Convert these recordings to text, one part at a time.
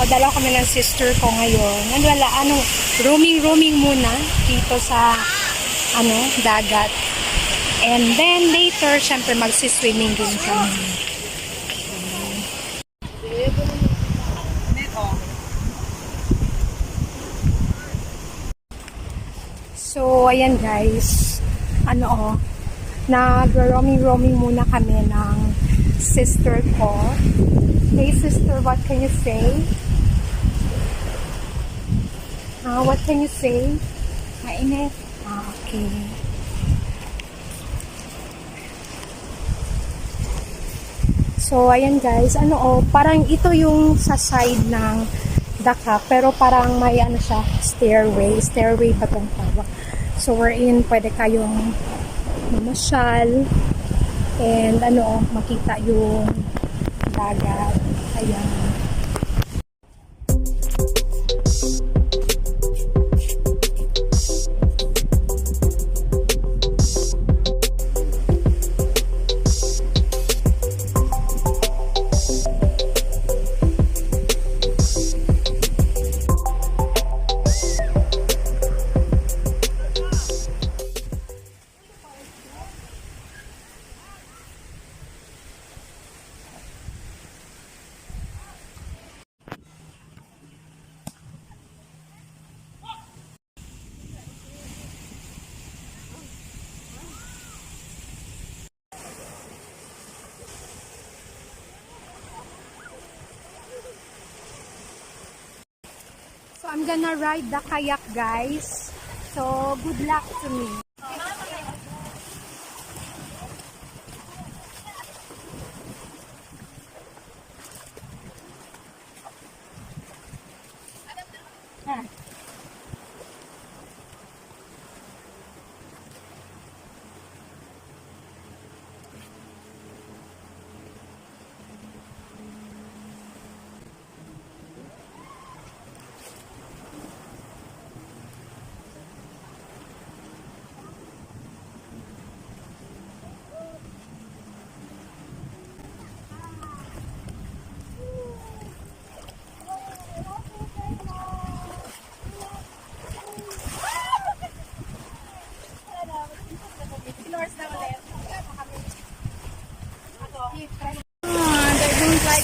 Dalawa kami ng sister ko ngayon. Roaming muna dito sa, dagat. And then later, syempre magsiswimming din kami. So, ayan guys. Nag-roaming muna kami ng sister ko. Hey sister, what can you say? What can you say? Mainit. Okay. So, ayan guys. Parang ito yung sa side ng Dakak, pero parang may siya, stairway pa tong tawag. So, we're in, pwede kayong mamasyal and makita yung dagat. Ayan. So, I'm gonna ride the kayak, guys. So, good luck to me.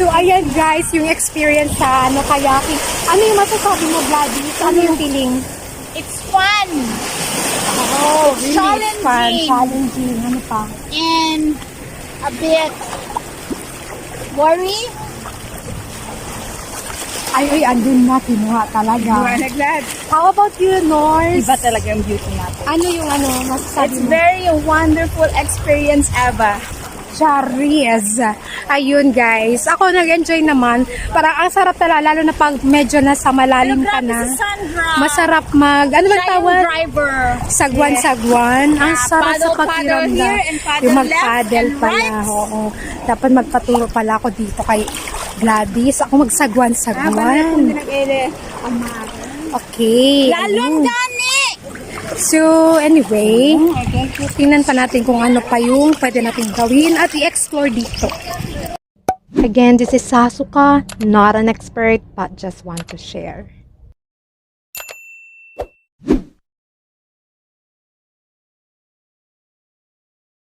So, ayan guys, yung experience sa kayaking. Ano yung masasabi mo, Gladys? Ano yung feeling? It's fun! Oh, really? Challenging. It's fun. Challenging. Ano pa? And a bit worry. Ay, andun na, kinuha talaga. Glad. How about you, Norse? Iba talaga yung beauty natin. Ano yung masasabi It's mo? very wonderful experience, Eva. Charis. Ayun guys. Ako nag-enjoy naman. Parang ang sarap talaga, lalo na pag medyo nasa malalim ka na. Masarap ano ba tawag? Driver. Sagwan-sagwan. Ang sarap sa pakiramdam. Yung mag-paddle pala. Oo. Dapat magpaturo pala ako dito kay Gladys. Ako magsagwan-sagwan. Okay. Lalong gani! So, anyway, tingnan pa natin kung ano pa yung pwede natin gawin at i-explore dito. Again, this is Sasuka, not an expert, but just want to share.